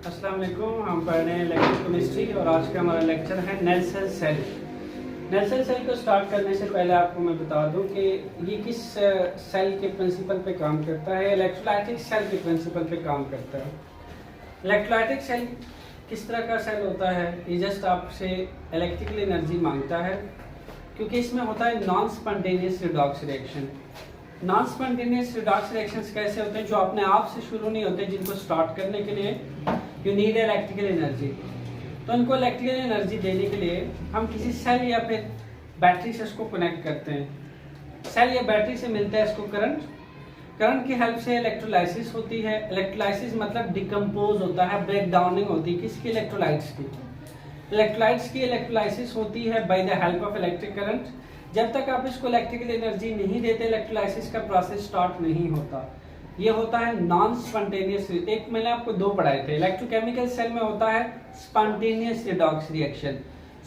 अस्सलाम वालेकुम। हम पढ़ रहे हैं इलेक्ट्रोकेमिस्ट्री और आज का हमारा लेक्चर है नेल्सन सेल। नेल्सन सेल को स्टार्ट करने से पहले आपको मैं बता दूं कि ये किस सेल के प्रिंसिपल पे काम करता है। इलेक्ट्रोलाइटिक सेल के प्रिंसिपल पे काम करता है। इलेक्ट्रोलाइटिक सेल किस तरह का सेल होता है? ये जस्ट आपसे इलेक्ट्रिकल एनर्जी मांगता है क्योंकि इसमें होता है non spontaneous redox reaction. Non spontaneous redox reactions कैसे होते हैं? जो अपने आप से शुरू नहीं होते, जिनको स्टार्ट करने के लिए यू नीड इलेक्ट्रिकल एनर्जी। तो इनको इलेक्ट्रिकल एनर्जी देने के लिए हम किसी सेल या फिर बैटरी से इसको कनेक्ट करते हैं। सेल या बैटरी से मिलता है इसको करंट की हेल्प से इलेक्ट्रोलाइसिस होती है। इलेक्ट्रोलाइसिस मतलब डिकम्पोज होता है, ब्रेक डाउनिंग होती है। किसकी? इलेक्ट्रोलाइट्स की। इलेक्ट्रोलाइट्स की इलेक्ट्रोलाइसिस होती है by the help of electric current. जब तक आप इसको इलेक्ट्रिकल एनर्जी नहीं देते, इलेक्ट्रोलाइसिस का प्रोसेस स्टार्ट नहीं होता। ये होता है नॉन स्पॉन्टेनियस। एक मैंने आपको दो पढ़ाए थे। इलेक्ट्रोकेमिकल सेल में होता है स्पॉन्टेनियस रिडॉक्स रिएक्शन।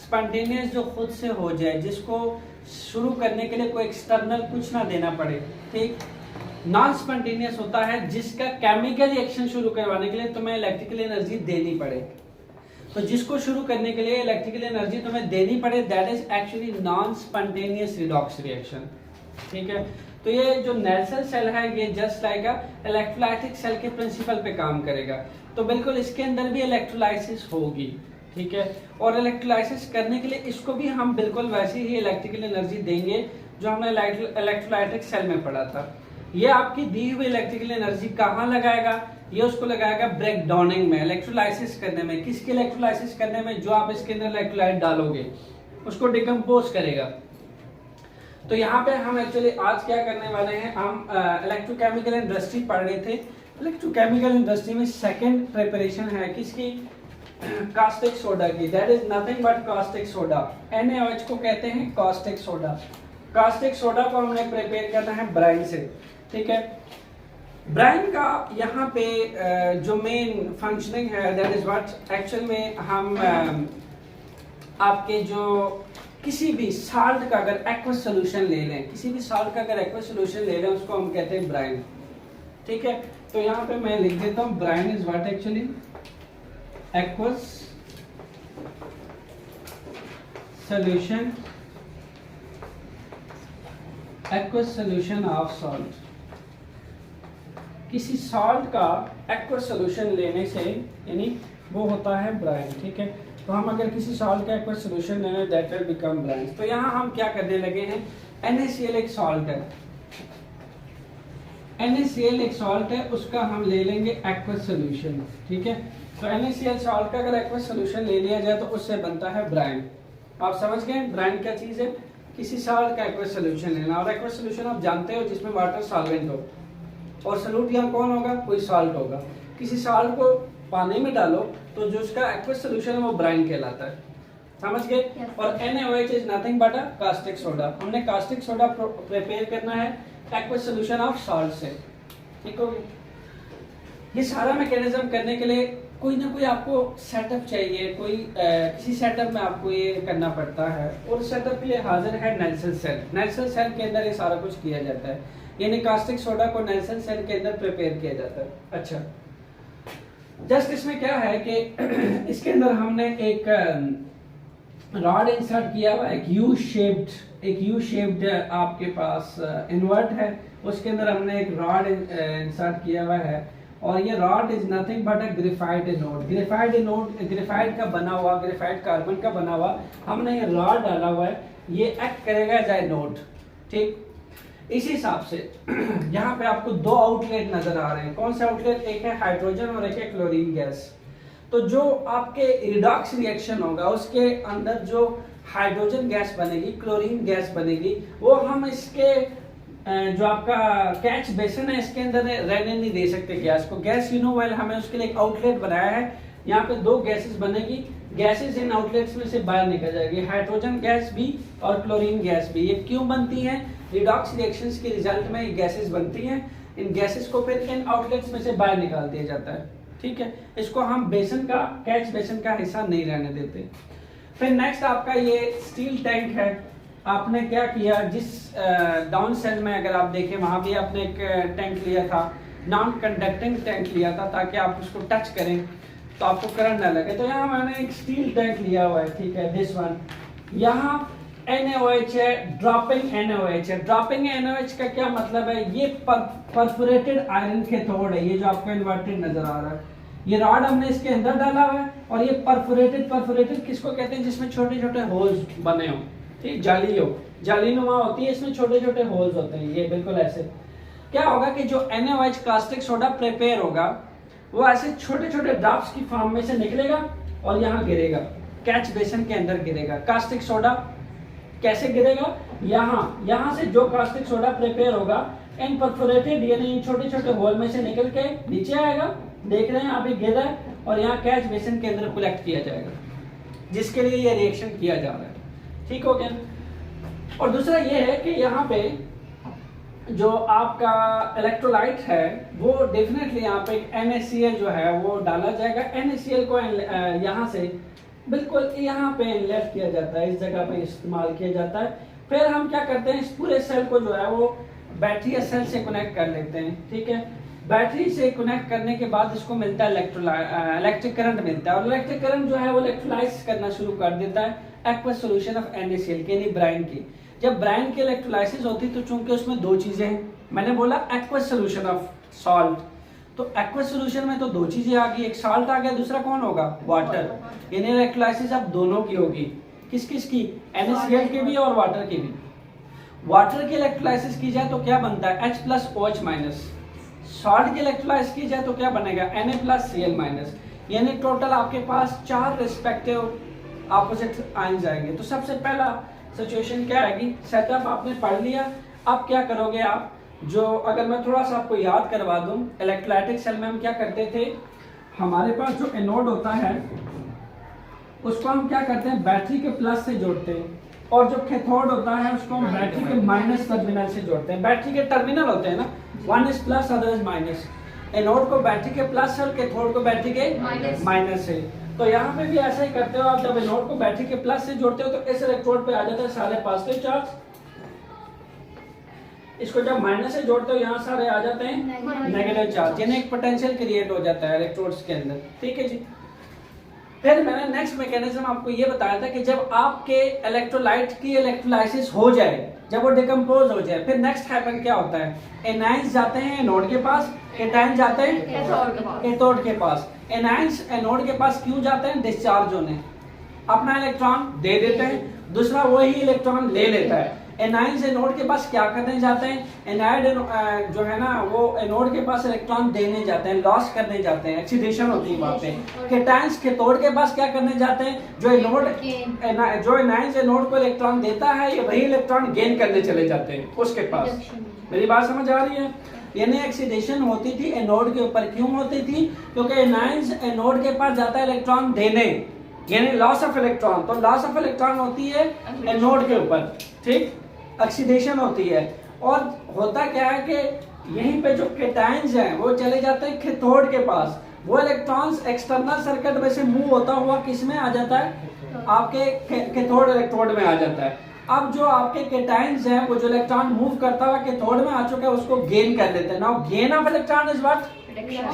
स्पॉन्टेनियस जो खुद से हो जाए, जिसको शुरू करने के लिए कोई एक्सटर्नल कुछ ना देना पड़े, ठीक। नॉन स्पॉन्टेनियस होता है जिसका केमिकल रिएक्शन शुरू करवाने के लिए तुम्हें इलेक्ट्रिकल एनर्जी देनी पड़े। तो जिसको शुरू करने के लिए इलेक्ट्रिकल एनर्जी तुम्हें देनी पड़े, that is actually non spontaneous redox reaction, ठीक है। तो ये जो नेल्सन सेल है ये just like a electrolytic cell के प्रिंसिपल पे काम करेगा। तो बिल्कुल इसके अंदर भी इलेक्ट्रोलाइसिस होगी, ठीक है। और इलेक्ट्रोलाइसिस करने के लिए इसको भी हम बिल्कुल वैसे ही इलेक्ट्रिकल एनर्जी देंगे जो हमने इलेक्ट्रोलाइटिक सेल में पढ़ा था। ये आपकी दी हुई इलेक्ट्रिकल एनर्जी कहाँ लगाएगा? ये उसको लगाएगा ब्रेक डाउनिंग में, इलेक्ट्रोलाइसिस करने में। किसकी इलेक्ट्रोलाइसिस करने में? जो आप इसके अंदर इलेक्ट्रोलाइट डालोगे उसको डिकम्पोज करेगा। तो यहाँ पे हम एक्चुअली आज क्या करने वाले हैं, हम इलेक्ट्रोकेमिकल इंडस्ट्री पढ़ रहे थे। इलेक्ट्रोकेमिकल इंडस्ट्री में सेकेंड प्रिपरेशन है किसकी? कास्टिक सोडा की। That is nothing but caustic soda. NaOH को कहते हैं कास्टिक सोडा। कास्टिक सोडा को हमने प्रिपेयर करना है ब्राइन से, ठीक है। ब्राइन का यहाँ पे जो मेन फंक्शनिंग है, दैट इज व्हाट एक्चुअल में हम आपके जो किसी भी साल्ट का अगर एक्वस सोल्यूशन ले लें, किसी भी साल्ट का अगर एक्वस सोल्यूशन ले लें, उसको हम कहते हैं ब्राइन, ठीक है। तो यहाँ पे मैं लिख देता हूँ brine is what actually aqueous solution, aqueous solution of salt. किसी सॉल्ट का एक्वस सोल्यूशन लेने से यानी वो होता है ब्राइन, ठीक है। तो हम अगर किसी सॉल्ट का एक्वस सोल्यूशन ले लें, दैट विल बिकम ब्राइन। तो यहाँ हम क्या करने लगे हैं, NaCl एक सॉल्ट है, NaCl एक सॉल्ट है, उसका हम ले लेंगे एक्वस सोल्यूशन, ठीक है। तो NaCl सॉल्ट का अगर एक्वस सोल्यूशन ले लिया जाए तो उससे बनता है ब्राइन। आप समझ गए ब्राइन क्या चीज है? किसी सॉल्ट का एक्वस सोल्यूशन लेना। और एक्वस सोल्यूशन आप जानते हो जिसमें वाटर सॉल्वेंट हो, और सॉल्यूट यहाँ कौन होगा? कोई सॉल्ट होगा। किसी सॉल्ट को पानी में डालो तो जो उसका एक्वस सोल्यूशन है वो ब्राइन कहलाता है, समझ गए। और NaOH is nothing but a caustic soda. हमने कास्टिक सोडा प्रिपेयर करना है एक्वस सोल्यूशन ऑफ सॉल्ट से, ठीक हो गया। ये सारा मैकेनिज्म करने के लिए कोई ना कोई आपको सेटअप चाहिए, कोई किसी सेटअप में आपको ये करना पड़ता है, और सेटअप के लिए हाजिर है नेल्सन सेल। नेल्सन सेल के अंदर ये सारा कुछ किया जाता है, यानी कास्टिक सोडा को नेल्सन सेल के अंदर प्रिपेयर किया जाता है। अच्छा, जस्ट इसमें क्या है कि इसके अंदर हमने एक रॉड इंसर्ट किया हुआ, एक यू शेप्ड आपके पास इन्वर्ट है, उसके अंदर हमने एक रॉड इंसर्ट किया हुआ है, और ये rod is nothing but a graphite anode. Graphite का बना हुआ, ग्रेफाइट कार्बन का बना हुआ हमने ये रॉड डाला हुआ है, ये एक्ट करेगा एज एनोड, ठीक। इसी हिसाब से यहाँ पे आपको दो आउटलेट नजर आ रहे हैं। कौन से आउटलेट? एक है हाइड्रोजन और एक है क्लोरीन गैस। तो जो आपके रिडॉक्स रिएक्शन होगा उसके अंदर जो हाइड्रोजन गैस बनेगी, क्लोरीन गैस बनेगी, वो हम इसके जो आपका कैच बेसन है इसके अंदर रहने नहीं दे सकते गैस को। गैस वेल हमें उसके लिए एक आउटलेट बनाया है। यहाँ पे दो गैसेस बनेगी, गैसेस इन आउटलेट्स में से बाहर निकल जाएगी, हाइड्रोजन गैस भी और क्लोरीन गैस भी। ये क्यों बनती है? रिडॉक्स रिएक्शंस के रिजल्ट में ये गैसेस बनती हैं। इन गैसेस को फिर इन आउटलेट्स में से बाहर निकाल दिया जाता है, ठीक है। इसको हम बेसन का, कैच बेसन का हिस्सा नहीं रहने देते। फिर नेक्स्ट आपका ये स्टील टैंक है। आपने क्या किया, जिस डाउन सेल में अगर आप देखें वहां भी आपने एक टैंक लिया था, नॉन कंडक्टिंग टैंक लिया था ताकि आप उसको टच करें। तो आपको करंट ना लगे। तो यहाँ मैंने एक स्टील टैंक लिया हुआ है, ठीक है, दिस वन। यहाँ NaOH है, ड्रॉपिंग NaOH है। ड्रॉपिंग NaOH का क्या मतलब है, ये परफोरेटेड आयरन कैथोड है, ये जो आपको इन्वर्टेड नजर आ रहा है। ये रॉड हमने इसके अंदर डाला हुआ है और ये परफोरेटेड किसको कहते हैं, जिसमें छोटे छोटे होल्स बने हो, ठीक, जालीनुमा होती है, इसमें छोटे छोटे होल्स होते हैं, ये बिल्कुल ऐसे। क्या होगा कि जो NaOH कास्टिक सोडा प्रिपेयर होगा वो ऐसे छोटे छोटे ड्रॉप्स की फॉर्म में से निकलेगा और यहाँ गिरेगा, कैच बेसन के अंदर गिरेगा। कास्टिक सोडा कैसे गिरेगा, यहाँ से जो कास्टिक सोडा प्रिपेयर होगा इन परफोरेटेड यानी इन छोटे छोटे होल में से निकल के नीचे आएगा, देख रहे हैं आप, गिर रहा है और यहाँ कैच बेसन के अंदर कलेक्ट किया जाएगा, जिसके लिए ये रिएक्शन किया जा रहा है। ठीक हो गया। और दूसरा ये है कि यहाँ पे जो आपका इलेक्ट्रोलाइट है वो डेफिनेटली यहाँ पे एक NaCl जो है वो डाला जाएगा। NaCl को यहाँ से बिल्कुल यहाँ पे इनलेट किया जाता है, इस जगह पे इस्तेमाल किया जाता है। फिर हम क्या करते हैं, इस पूरे सेल को जो है वो बैटरी या सेल से कनेक्ट कर लेते हैं, ठीक है। बैटरी से कनेक्ट करने के बाद इसको मिलता है इलेक्ट्रिक करंट मिलता है, और इलेक्ट्रिक करंट जो है वो इलेक्ट्रोलाइज करना शुरू कर देता है एक्वस सॉल्यूशन ऑफ NaCl यानी ब्राइन की। जब ब्राइन की इलेक्ट्रोलाइसिस होती है तो चूंकि उसमें दो चीजें हैं, मैंने बोला एक्वस सॉल्यूशन ऑफ सॉल्ट, तो एक्वस सॉल्यूशन में तो दो चीजें आ गई, एक सॉल्ट आ गया, दूसरा कौन होगा, वाटर। यानी इलेक्ट्रोलाइसिस अब दोनों की होगी, किस किस की, NaCl की भी और वाटर की भी। वाटर की इलेक्ट्रोलाइसिस की जाए तो क्या बनता है, H+OH-। सॉल्ट की इलेक्ट्रोलाइसिस की जाए तो क्या बनेगा, Na+Cl-। यानी टोटल आपके पास 4 रिस्पेक्टिव ऑपोजिट आयंस आएंगे। तो सबसे पहला सिचुएशन क्या आएगी, सेटअप आपने पढ़ लिया। अब क्या करोगे आप, जो अगर मैं थोड़ा सा आपको याद करवा दूं, इलेक्ट्रोलाइटिक सेल में हम क्या करते थे, हमारे पास जो एनोड होता है उसको हम क्या करते हैं, बैटरी के प्लस से जोड़ते हैं, और जो कैथोड होता है उसको हम बैटरी के माइनस टर्मिनल से जोड़ते हैं। बैटरी के टर्मिनल होते हैं ना, one is plus other is minus. Anode को बैटरी के प्लस से और कैथोड को बैटरी के माइनस से। तो यहाँ पे भी ऐसा ही करते हो आप, जब एनोड को बैटरी के प्लस से जोड़ते हो तो इस इलेक्ट्रोड पे आ जाता है सारे पॉजिटिव चार्ज, इसको जब माइनस से जोड़ते हो यहाँ सारे आ जाते हैं नेगेटिव चार्ज, यानी एक पोटेंशियल क्रिएट हो जाता है इलेक्ट्रोड्स के अंदर। ठीक है जी। फिर मैंने नेक्स्ट मैकेनिज्म आपको ये बताया था कि जब आपके इलेक्ट्रोलाइट की इलेक्ट्रोलाइसिस हो जाए, जब वो डिकम्पोज हो जाए, फिर नेक्स्ट हैपन क्या होता है, एनायंस जाते हैं एनोड के पास, कैटायन जाते हैं कैथोड के पास। एनायंस एनोड के पास क्यों जाते हैं, डिस्चार्ज होने, अपना इलेक्ट्रॉन दे देते हैं, दूसरा वही इलेक्ट्रॉन ले लेता है। एनायंस एनोड के पास क्या करने जाते हैं, एनाइड जो है ना वो एनोड के पास इलेक्ट्रॉन देने जाते हैं, लॉस करने जाते हैं, ऑक्सीडेशन होती है वहां पे। कैटायंस कैथोड के पास क्या करने जाते हैं, जो एनायंस एनोड को इलेक्ट्रॉन देता है ये वही इलेक्ट्रॉन गेन करने चले जाते हैं उसके पास। मेरी बात समझ आ रही है। यानी ऑक्सीडेशन होती थी एनोड के ऊपर, क्यों होती थी, क्योंकि एनायंस एनोड के पास जाता है इलेक्ट्रॉन देने, यानी लॉस ऑफ इलेक्ट्रॉन। तो लॉस ऑफ इलेक्ट्रॉन होती है एनोड के ऊपर, ठीक, ऑक्सीडेशन होती है। और होता क्या है कि यहीं पे जो कैटायंस हैं वो चले जाते हैं कैथोड के पास, वो इलेक्ट्रॉन्स एक्सटर्नल सर्किट में से मूव होता हुआ किस में आ जाता है, आपके कैथोड इलेक्ट्रोड में आ जाता है। अब जो आपके कैटायंस हैं वो जो इलेक्ट्रॉन मूव करता हुआ कैथोड में आ चुका है उसको गेन कर लेते हैं। Now gain of electron is what,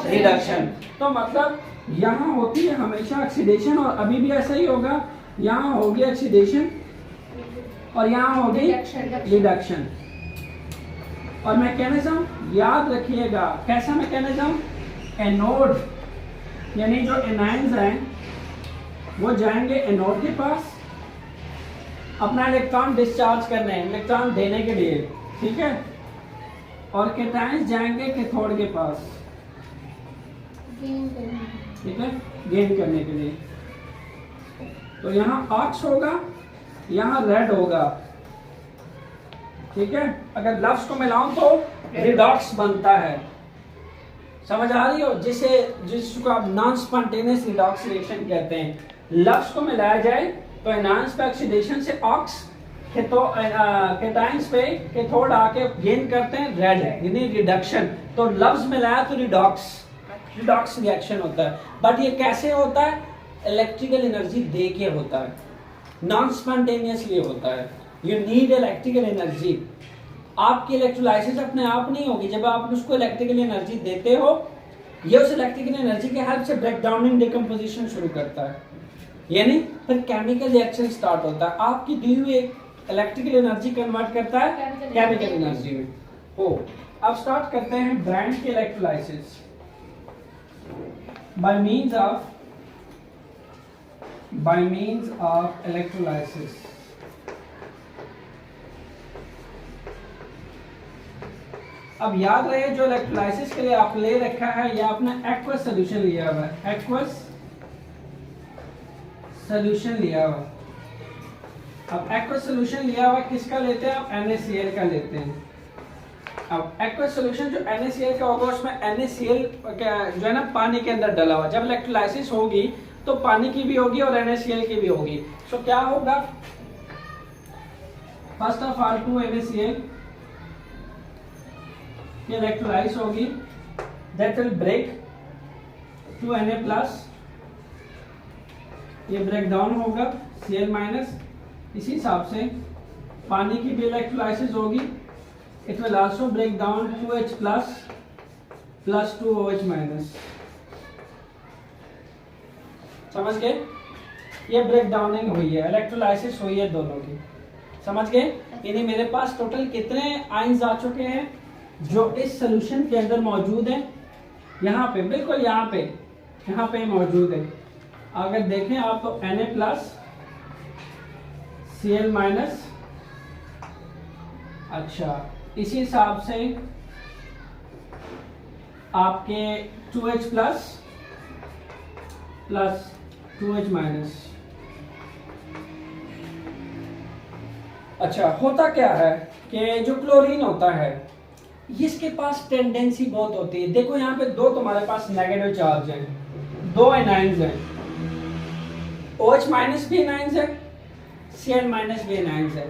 reduction. तो मतलब यहाँ होती है हमेशा ऑक्सीडेशन, और अभी भी ऐसा ही होगा, यहाँ होगी ऑक्सीडेशन और यहाँ होगी रिडक्शन। और मैकेनिज्म याद रखिएगा, कैसा मैकेनिज्म, एनोड यानी जो एनायंस हैं वो जाएंगे एनोड के पास अपना इलेक्ट्रॉन डिस्चार्ज करने, इलेक्ट्रॉन देने के लिए, ठीक है, और कैटायंस जाएंगे कैथोड के पास, ठीक है, गेन करने के लिए। तो यहाँ ऑक्स होगा, यहाँ रेड होगा, ठीक है। अगर लफ्ज को मिलाऊं तो रिडॉक्स बनता है, समझ आ रही हो, जिसको आप नॉन स्पॉन्टेनियस रिडॉक्स रिएक्शन कहते हैं। लफ्ज को मिलाया जाए तो एनायंस पे ऑक्सीडेशन से ऑक्स, कैटायंस पे कैथोड आके गेन करते हैं रेड, यानी रिडक्शन। तो लफ्ज मिलाया तो रिडॉक्स रिएक्शन होता है। बट ये कैसे होता है, इलेक्ट्रिकल एनर्जी दे के होता है, नॉन स्पॉन्टेनियसली होता है। You need electrical energy. आपकी इलेक्ट्रोलाइसिस अपने आप नहीं होगी, जब आप उसको इलेक्ट्रिकल एनर्जी देते हो ये उस इलेक्ट्रिकल एनर्जी के हेल्प से ब्रेक डाउन डिकम्पोजिशन शुरू करता है, यानी फिर केमिकल रिएक्शन स्टार्ट होता है, आपकी दी हुई इलेक्ट्रिकल एनर्जी कन्वर्ट करता है केमिकल एनर्जी में। हो अब स्टार्ट करते हैं ब्रांड के electrolysis bye means of electrolysis. अब याद रहे जो इलेक्ट्रोलाइसिस के लिए आप ले रखा है या आपने एक्वस सोल्यूशन लिया हुआ है, एक्वस सोल्यूशन लिया हुआ। अब एक्वस सोल्यूशन लिया हुआ किसका लेते हैं आप, NaCl का लेते हैं। अब एक्वस सोल्यूशन जो NaCl का होगा उसमें NaCl जो है ना पानी के अंदर डला हुआ, जब इलेक्ट्रोलाइसिस होगी तो पानी की भी होगी और NaCl की भी होगी। तो क्या होगा, फर्स्ट ऑफ ऑल 2NaCl ये इलेक्ट्रोलाइज होगी, that will break 2Na plus, ये ब्रेक डाउन होगा Cl माइनस। इसी हिसाब से पानी की भी इलेक्ट्रोलाइसिस होगी, it will also break down 2H plus plus 2OH minus. समझ गए, ये ब्रेक डाउनिंग हुई है, इलेक्ट्रोलाइसिस हुई है दोनों की, समझ गए। यानी मेरे पास टोटल कितने आयंस आ चुके हैं जो इस सोल्यूशन के अंदर मौजूद है, यहाँ पे बिल्कुल यहाँ पे मौजूद है। अगर देखें आप तो Na प्लस Cl माइनस, अच्छा इसी हिसाब से आपके 2H plus plus 2H minus. अच्छा होता क्या है कि जो क्लोरीन होता है इसके पास टेंडेंसी बहुत होती है, देखो यहाँ पे दो तुम्हारे पास नेगेटिव चार्ज है, दो एनाइंस हैं, OH माइनस भी एनाइंस है, Cl माइनस भी एनाइंस है।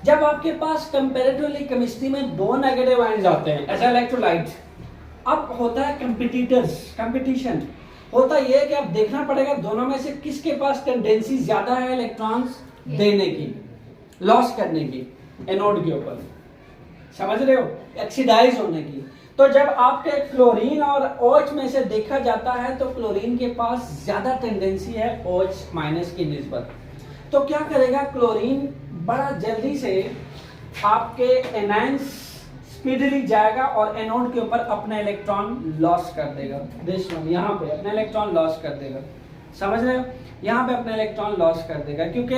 जब आपके पास कंपैरेटिवली केमिस्ट्री में दो नेगेटिव आयंस आते हैं एज इलेक्ट्रोलाइट, अब होता है कंपटीशन होता ये है कि अब देखना पड़ेगा दोनों में से किसके पास टेंडेंसी ज्यादा है इलेक्ट्रॉन्स देने की, लॉस करने की एनोड के ऊपर, समझ रहे हो, ऑक्सीडाइज होने की। तो जब आपके क्लोरीन और OH में से देखा जाता है तो क्लोरीन के पास ज्यादा टेंडेंसी है OH माइनस की निस्बत। तो क्या करेगा क्लोरीन, बड़ा जल्दी से आपके एनायंस स्पीडली जाएगा और एनोड के ऊपर अपना इलेक्ट्रॉन लॉस कर देगा, दिस वन यहाँ पे अपना इलेक्ट्रॉन लॉस कर देगा, समझ रहे हो, यहाँ पे अपना इलेक्ट्रॉन लॉस कर देगा। क्योंकि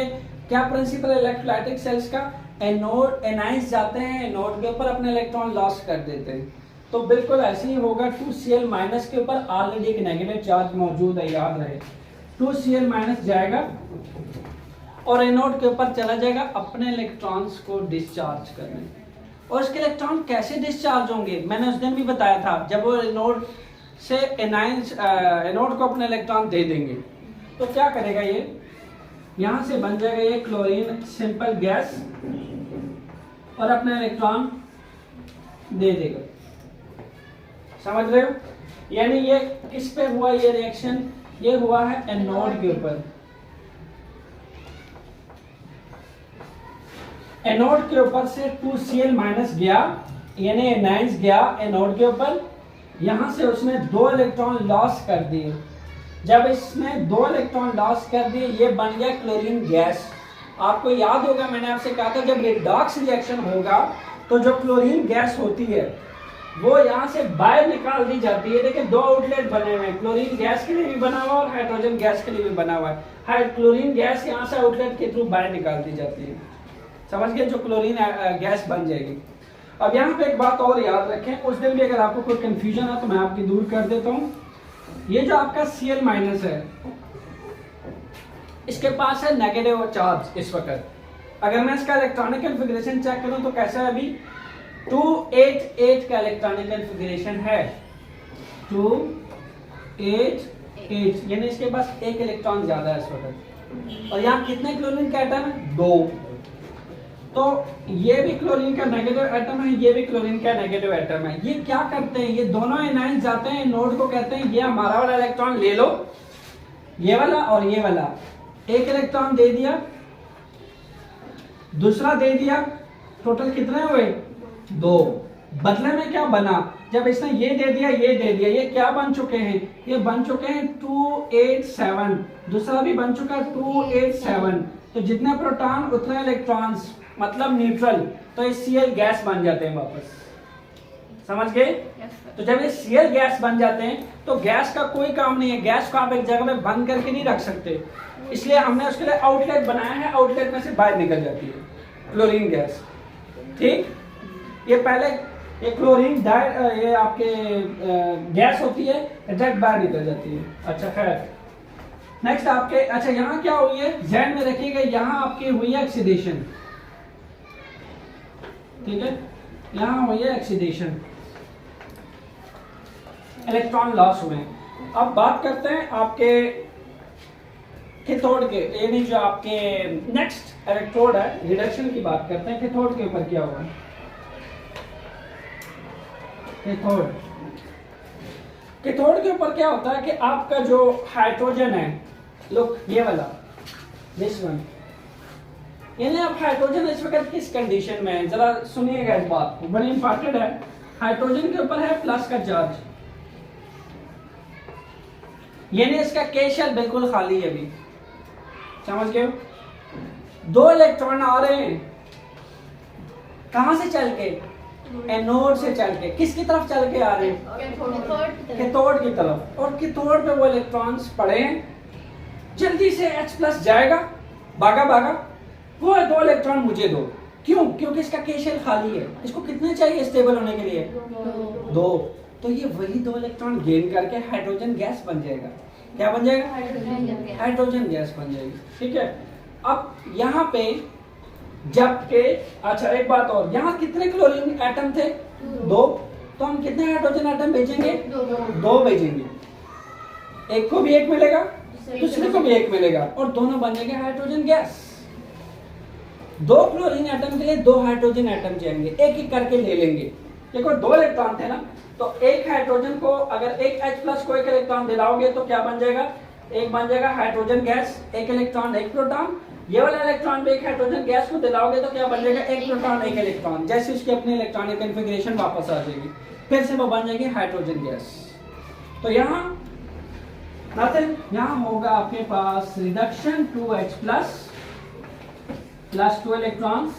क्या प्रिंसिपल इलेक्ट्रोलाइटिक सेल्स का, एनोड एनाइंस जाते हैं एनोड के ऊपर अपने इलेक्ट्रॉन लॉस कर देते हैं। तो बिल्कुल ऐसे ही होगा, 2Cl माइनस के ऊपर ऑलरेडी एक नेगेटिव चार्ज मौजूद है, याद रहे 2Cl माइनस जाएगा और एनोड के ऊपर चला जाएगा अपने इलेक्ट्रॉन्स को डिस्चार्ज करने। और इसके इलेक्ट्रॉन कैसे डिस्चार्ज होंगे, मैंने उस दिन भी बताया था, जब वो एनोड से एनोड को अपने इलेक्ट्रॉन दे देंगे तो क्या करेगा, ये यहां से बन जाएगा ये क्लोरीन सिंपल गैस और अपना इलेक्ट्रॉन दे देगा, समझ रहे हो। यानी ये किस पे हुआ ये रिएक्शन, ये हुआ है एनोड के ऊपर, एनोड के ऊपर से 2Cl माइनस गया, यानी एनाइंस गया एनोड के ऊपर, यहां से उसने 2 इलेक्ट्रॉन लॉस कर दिए। जब इसमें 2 इलेक्ट्रॉन लॉस कर दिए ये बन गया क्लोरीन गैस। आपको याद होगा मैंने आपसे कहा था जब रिडॉक्स रिएक्शन होगा तो जो क्लोरीन गैस होती है वो यहाँ से बाहर निकाल दी जाती है। देखिए 2 आउटलेट बने हुए हैं, क्लोरीन गैस के लिए भी बना हुआ और हाइड्रोजन गैस के लिए भी बना हुआ है। क्लोरीन गैस यहाँ से आउटलेट के थ्रू बाहर निकाल दी जाती है, समझ गए, जो क्लोरीन गैस बन जाएगी। अब यहाँ पे एक बात और याद रखें, उस दिन भी अगर आपको कोई कंफ्यूजन है तो मैं आपकी दूर कर देता हूँ। ये जो आपका Cl माइनस है इसके पास है नेगेटिव चार्ज इस वक्त। अगर मैं इसका इलेक्ट्रॉनिक कॉन्फ़िगरेशन चेक करूं तो कैसा है, अभी 288 का इलेक्ट्रॉनिक कॉन्फ़िगरेशन है, 288, यानी इसके पास एक इलेक्ट्रॉन ज्यादा है इस वक्त। और यहाँ कितने क्लोरीन का एटम है, 2। तो ये भी क्लोरीन का नेगेटिव एटम है, ये भी क्लोरीन का नेगेटिव एटम है। ये क्या करते हैं, ये दोनों एनायंस जाते हैं नोड को, कहते हैं ये हमारा वाला इलेक्ट्रॉन ले लो, ये वाला और ये वाला, एक इलेक्ट्रॉन दे दिया, दूसरा दे दिया, टोटल कितने हुए, 2। बदले में क्या बना, जब इसने ये दे दिया ये दे दिया, ये क्या बन चुके हैं, ये बन चुके हैं 287, दूसरा भी बन चुका है 287। तो जितने प्रोटॉन उतने इलेक्ट्रॉन्स, मतलब न्यूट्रल, तो ये Cl गैस बन जाते हैं वापस, समझ गए? तो जब ये Cl गैस बन जाते हैं तो गैस का कोई काम नहीं है, गैस को आप एक जगह में बंद करके नहीं रख सकते, इसलिए हमने उसके लिए आउटलेट बनाया है, आउटलेट में से बाहर निकल जाती है क्लोरीन गैस। ठीक, ये पहले ये क्लोरीन ये आपके गैस होती है, डायरेक्ट बाहर निकल जाती है। अच्छा खैर, नेक्स्ट आपके, अच्छा यहाँ क्या हुई है, Z में रखिएगा, यहाँ आपकी हुई है ऑक्सीडेशन, ठीक है, यहाँ हुई है ऑक्सीडेशन, इलेक्ट्रॉन लॉस हुए। अब बात करते हैं आपके कैथोड के, यानी जो आपके नेक्स्ट इलेक्ट्रोड है, रिडक्शन की बात करते हैं। कैथोड के ऊपर क्या हुआ है, कैथोड के ऊपर क्या होता है कि आपका जो हाइड्रोजन है, लुक ये वाला, दिस वन, यानी आप हाइड्रोजन इस वक्त किस कंडीशन में है, जरा सुनिएगा इस बात को, बड़ी इंपॉर्टेंट है। हाइड्रोजन के ऊपर है प्लस का चार्ज, यानी इसका K शेल बिल्कुल खाली है अभी, समझ गए? दो इलेक्ट्रॉन आ रहे हैं, कहां से चल के, एनोड से चल के, किसकी तरफ चल के आ रहे हैं, कैथोड की तरफ, और कैथोड पे वो इलेक्ट्रॉन्स पड़े हैं, जल्दी से H+ जाएगा, भागा भागा, वो है दो इलेक्ट्रॉन मुझे दो, क्यों? क्योंकि इसका K शेल खाली है, इसको कितने चाहिए स्टेबल होने के लिए, दो, तो ये वही दो इलेक्ट्रॉन गेन करके हाइड्रोजन गैस बन जाएगा। क्या बन जाएगा, हाइड्रोजन गैस बन जाएगी, ठीक है। अब यहाँ पे जबकि, अच्छा एक बात और, यहाँ कितने क्लोरीन एटम थे, दो, तो हम कितने हाइड्रोजन एटम भेजेंगे, दो भेजेंगे, एक को भी एक मिलेगा, दूसरे को भी एक मिलेगा, और दोनों बन जाएंगे हाइड्रोजन गैस। दो क्लोरीन एटम के लिए दो हाइड्रोजन एटम चाहिए, एक एक करके ले लेंगे। देखो दो इलेक्ट्रॉन थे ना, तो एक हाइड्रोजन को अगर एक H+ को एक इलेक्ट्रॉन दिलाओगे तो क्या बन जाएगा, एक बन जाएगा हाइड्रोजन गैस, एक इलेक्ट्रॉन एक प्रोटॉन। ये वाला इलेक्ट्रॉन भी एक हाइड्रोजन गैस को दिलाओगे तो क्या बन जाएगा, एक प्रोटॉन एक इलेक्ट्रॉन, जैसे उसकी अपनी इलेक्ट्रॉनिक कॉन्फ़िगरेशन वापस आ जाएगी, फिर से वो बन जाएगी हाइड्रोजन गैस। तो यहाँ नथिंग, यहाँ होगा आपके पास reduction 2H+ plus 2 electrons,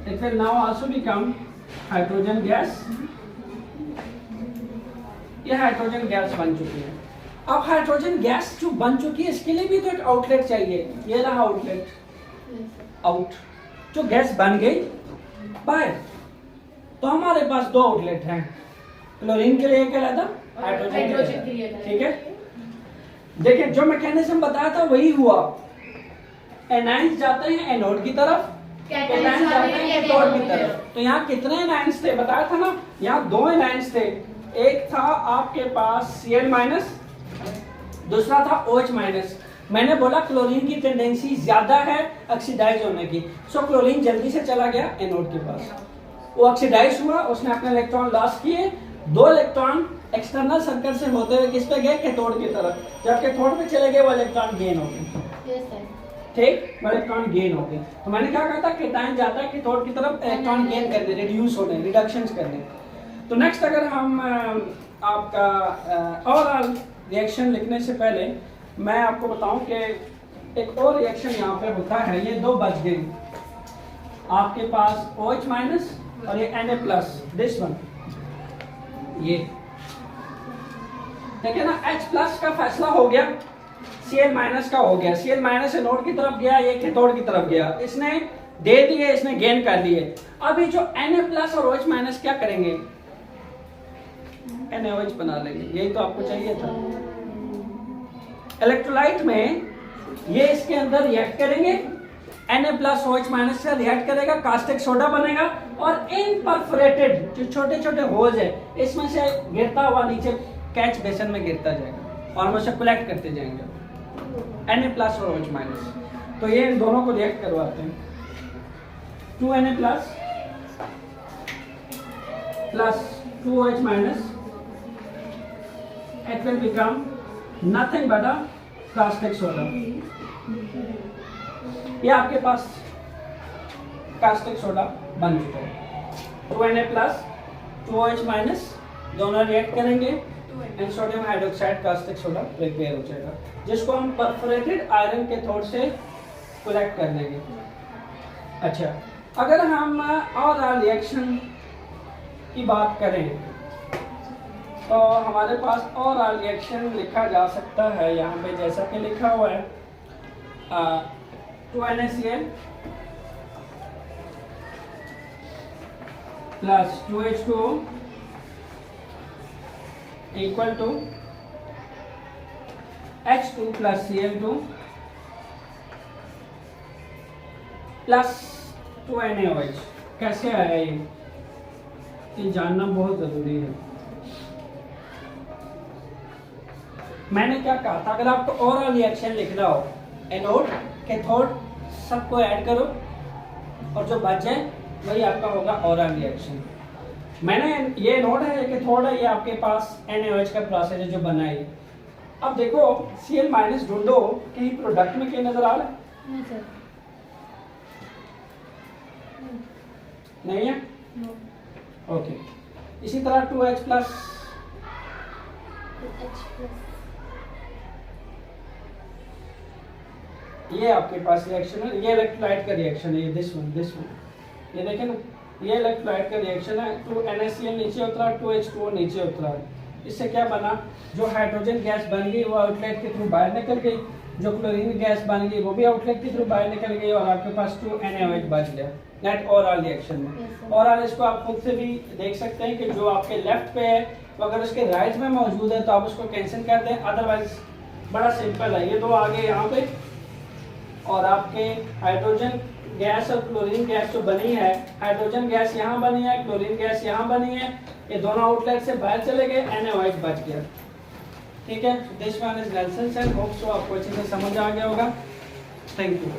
it will now also become hydrogen gas। ये हाइड्रोजन गैस बन चुकी है। अब हाइड्रोजन गैस जो बन चुकी है इसके लिए भी तो एक आउटलेट चाहिए, ये रहा आउटलेट, आउट, जो गैस बन गई बाहर, तो हमारे पास दो आउटलेट हैं, क्लोरीन के लिए क्या था, हाइड्रोजन के लिए, ठीक है। देखिए जो मैकेनिज्म बताया था वही हुआ, एनाइंस जाते हैं एनोड की तरफ, कैटायंस जाते हैं कैथोड की तरफ। तो यहाँ कितने एनाइंस थे बताया था ना, यहाँ दो एनाइंस थे, एक था आपके पास Cl-, दूसरा था OH-। मैंने बोला क्लोरीन की टेंडेंसी ज्यादा है ऑक्सीडाइज होने की, सो क्लोरीन जल्दी से चला गया एनोड के पास, वो ऑक्सीडाइज हुआ, उसने अपने इलेक्ट्रॉन लॉस किए, दो इलेक्ट्रॉन एक्सटर्नल सर्कल से होते हुए किस पे गए, कैथोड की तरफ, जब कैथोड पे चले गए वो इलेक्ट्रॉन गेन हो गए, ठीक, वो इलेक्ट्रॉन गेन हो गए। तो मैंने क्या कहा था, कैटायन जाता है कैथोड की तरफ इलेक्ट्रॉन गेन करने, रिड्यूस होने, रिडक्शंस करने। तो नेक्स्ट अगर हम आपका ओवरऑल रिएक्शन लिखने से पहले मैं आपको बताऊं कि एक और रिएक्शन यहाँ पे होता है, ये दो बच गई आपके पास OH- और ये Na+, दिस वन, ये देखिए ना, H+ का फैसला हो गया, Cl- का हो गया, Cl- एनोड की तरफ गया, ये कैथोड की तरफ गया, इसने दे दिए, इसने गेन कर लिए। अभी जो Na+ और OH- क्या करेंगे, NaOH बना लेंगे, यही तो आपको चाहिए था। इलेक्ट्रोलाइट में ये इसके अंदर रिएक्ट करेंगे, Na+ OH- से रिएक्ट करेगा, कास्टिक सोडा बनेगा, और इन परफोरेटेड जो छोटे छोटे होल्स है इसमें से गिरता हुआ नीचे कैच बेसन में गिरता जाएगा, और हम उसे कलेक्ट करते जाएंगे, Na+ और OH-। तो ये इन दोनों को रिएक्ट करवाते हैं, 2Na+ plus 2OH-, it will become nothing but a caustic soda। ये आपके पास कास्टिक सोडा बन चुका है, 2Na+ 2OH माइनस, दोनों रिएक्ट करेंगे and sodium hydroxide caustic soda prepare हो जाएगा, जिसको हम परफोरेटेड आयरन के थोड़ से कलेक्ट कर लेंगे। अच्छा, अगर हम और रिएक्शन की बात करें तो हमारे पास और रिएक्शन लिखा जा सकता है यहाँ पे, जैसा कि लिखा हुआ है 2NaCl plus 2H2O equal to H2 plus Cl2 plus 2NaOH। कैसे आया ये जानना बहुत जरूरी है। मैंने क्या कहा था, अगर आपको और रिएक्शन लिखना हो एनोड कैथोड सबको ऐड करो और जो बच जाए वही आपका होगा और रिएक्शन। मैंने ये एनोड है, ये कैथोड है, ये आपके पास NaOH का प्रोसेस है जो बना है। अब देखो Cl माइनस ढूंढो, कहीं प्रोडक्ट में कहीं नजर आ रहा है? नहीं सर, नहीं है? ओके। इसी तरह 2H प्लस ये आपके पास रिएक्शन है, ये इलेक्ट्रोलाइट का रिएक्शन है, ये दिस वन ये देखें ना, ये इलेक्ट्रोलाइट का रिएक्शन है। 2NaCl नीचे उतरा, 2H2O नीचे उतरा, इससे क्या बना, जो हाइड्रोजन गैस बन गई वो आउटलेट के थ्रू बाहर निकल गई, जो क्लोरीन गैस बन गई वो भी आउटलेट के थ्रू बाहर निकल गई और आपके पास 2NaOH बच गया नेट ओवरऑल रिएक्शन में। ओवरऑल इसको आप खुद से भी देख सकते हैं कि जो आपके लेफ्ट पे है तो अगर उसके राइट में मौजूद है तो आप उसको कैंसिल कर दें, अदरवाइज बड़ा सिंपल है, ये दो आगे यहाँ पे और आपके हाइड्रोजन गैस और क्लोरीन गैस जो बनी है, हाइड्रोजन गैस यहाँ बनी है, क्लोरीन गैस यहाँ बनी है, ये दोनों आउटलेट से बाहर चले गए, NaOH बच गया। ठीक है, this one is Nelson cell. Hope so आपको अच्छे से समझ आ गया होगा। Thank you.